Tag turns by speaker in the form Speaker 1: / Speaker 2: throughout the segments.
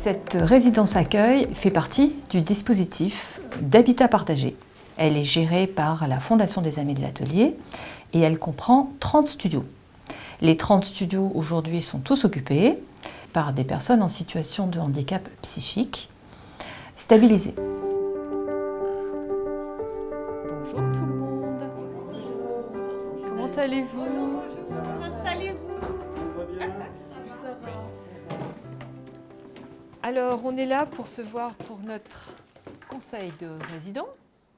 Speaker 1: Cette résidence accueil fait partie du dispositif d'habitat partagé. Elle est gérée par la Fondation des Amis de l'Atelier et elle comprend 30 studios. Les 30 studios aujourd'hui sont tous occupés par des personnes en situation de handicap psychique stabilisées. Bonjour tout le monde. Comment allez-vous?
Speaker 2: Installez-vous.
Speaker 1: Alors, on est là pour se voir pour notre conseil de résident.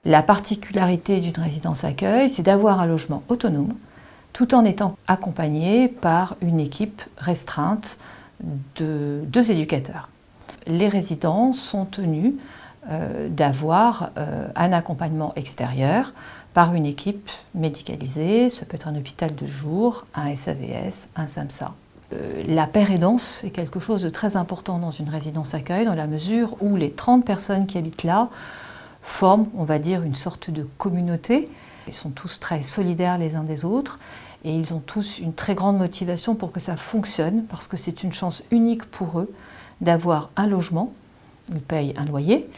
Speaker 1: La particularité d'une résidence accueil, c'est d'avoir un logement autonome, tout en étant accompagné par une équipe restreinte de 2 éducateurs. Les résidents sont tenus d'avoir un accompagnement extérieur par une équipe médicalisée, ça peut être un hôpital de jour, un SAVS, un SAMSA. La paire aidance est quelque chose de très important dans une résidence accueil, dans la mesure où les 30 personnes qui habitent là forment, on va dire, une sorte de communauté. Ils sont tous très solidaires les uns des autres et ils ont tous une très grande motivation pour que ça fonctionne, parce que c'est une chance unique pour eux d'avoir un logement. Ils payent un loyer,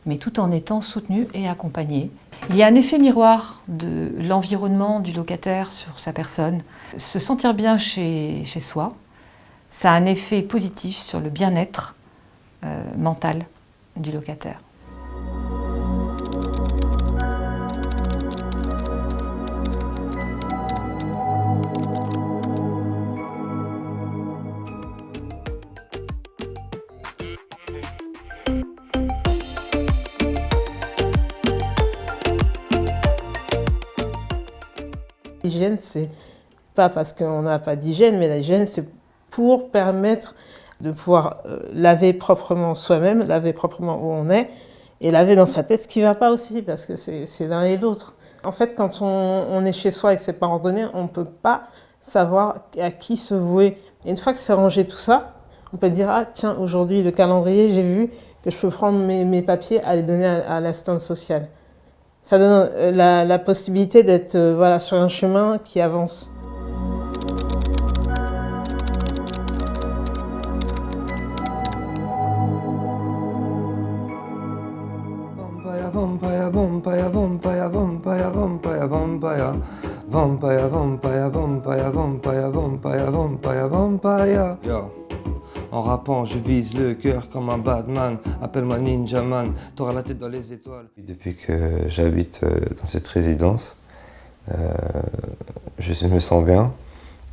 Speaker 1: mais tout en étant soutenus et accompagnés. Il y a un effet miroir de l'environnement du locataire sur sa personne. Se sentir bien chez soi, ça a un effet positif sur le bien-être mental du locataire.
Speaker 3: L'hygiène, c'est pas parce qu'on n'a pas d'hygiène, mais l'hygiène, c'est pour permettre de pouvoir laver proprement soi-même, laver proprement où on est, et laver dans sa tête ce qui ne va pas aussi, parce que c'est l'un et l'autre. En fait, quand on est chez soi et que c'est pas ordonné, on ne peut pas savoir à qui se vouer. Et une fois que c'est rangé tout ça, on peut dire « Ah tiens, aujourd'hui, le calendrier, j'ai vu que je peux prendre mes papiers à les donner à l'assistante sociale ». Ça donne la possibilité d'être voilà, sur un chemin qui avance.
Speaker 4: Vampire, vampire, vampire, vampire, vampire, vampire, vampire, vampire, vampire, vampire, vampire, vampire, vampire, vampire. Yo. En rappant, je vise le cœur comme un Batman. Appelle-moi Ninja Man, t'auras la tête dans les étoiles.
Speaker 5: Depuis que j'habite dans cette résidence, je me sens bien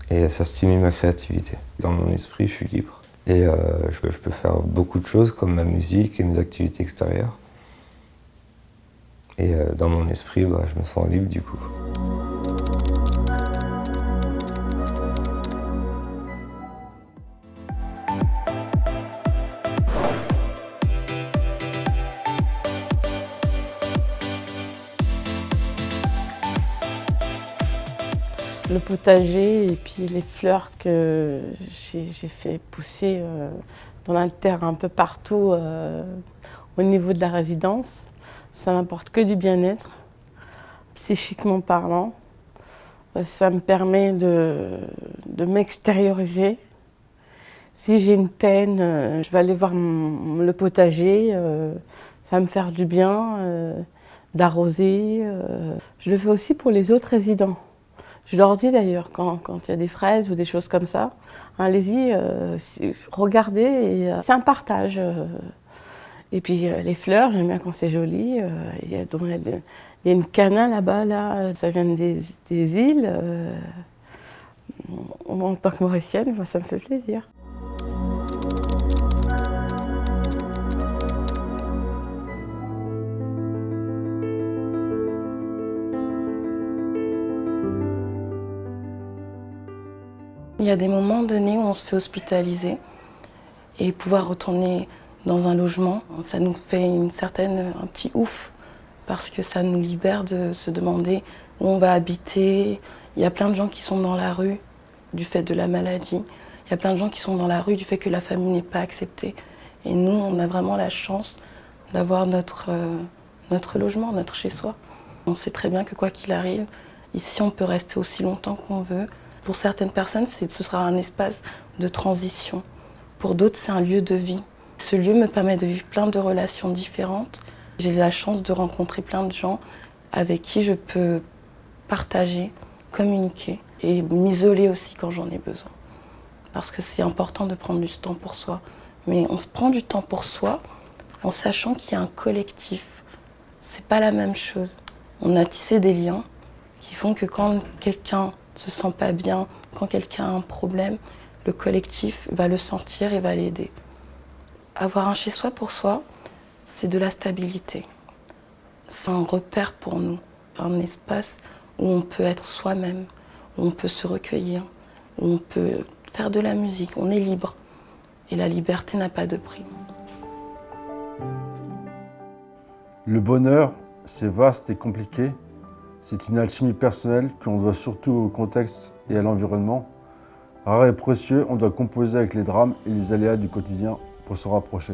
Speaker 5: et ça stimule ma créativité. Dans mon esprit, je suis libre et je peux faire beaucoup de choses comme ma musique et mes activités extérieures. Et dans mon esprit, je me sens libre du coup.
Speaker 6: Le potager et puis les fleurs que j'ai fait pousser dans la terre un peu partout au niveau de la résidence, ça m'apporte que du bien-être, psychiquement parlant. Ça me permet de m'extérioriser. Si j'ai une peine, je vais aller voir le potager, ça va me faire du bien, d'arroser. Je le fais aussi pour les autres résidents. Je leur dis d'ailleurs, quand il y a des fraises ou des choses comme ça, allez-y, regardez, c'est un partage. Et puis les fleurs, j'aime bien quand c'est joli. Il y a une canna là-bas, là, ça vient des îles. En tant que mauricienne, moi, ça me fait plaisir. Il y a des moments donnés où on se fait hospitaliser et pouvoir retourner dans un logement, ça nous fait un petit ouf parce que ça nous libère de se demander où on va habiter. Il y a plein de gens qui sont dans la rue du fait de la maladie. Il y a plein de gens qui sont dans la rue du fait que la famille n'est pas acceptée. Et nous, on a vraiment la chance d'avoir notre logement, notre chez-soi. On sait très bien que quoi qu'il arrive, ici on peut rester aussi longtemps qu'on veut. Pour certaines personnes, ce sera un espace de transition. Pour d'autres, c'est un lieu de vie. Ce lieu me permet de vivre plein de relations différentes. J'ai la chance de rencontrer plein de gens avec qui je peux partager, communiquer et m'isoler aussi quand j'en ai besoin. Parce que c'est important de prendre du temps pour soi. Mais on se prend du temps pour soi en sachant qu'il y a un collectif. C'est pas la même chose. On a tissé des liens qui font que quand quelqu'un se sent pas bien, quand quelqu'un a un problème, le collectif va le sentir et va l'aider. Avoir un chez-soi pour soi, c'est de la stabilité. C'est un repère pour nous, un espace où on peut être soi-même, où on peut se recueillir, où on peut faire de la musique, on est libre. Et la liberté n'a pas de prix.
Speaker 2: Le bonheur, c'est vaste et compliqué. C'est une alchimie personnelle que l'on doit surtout au contexte et à l'environnement. Rare et précieux, on doit composer avec les drames et les aléas du quotidien pour se rapprocher.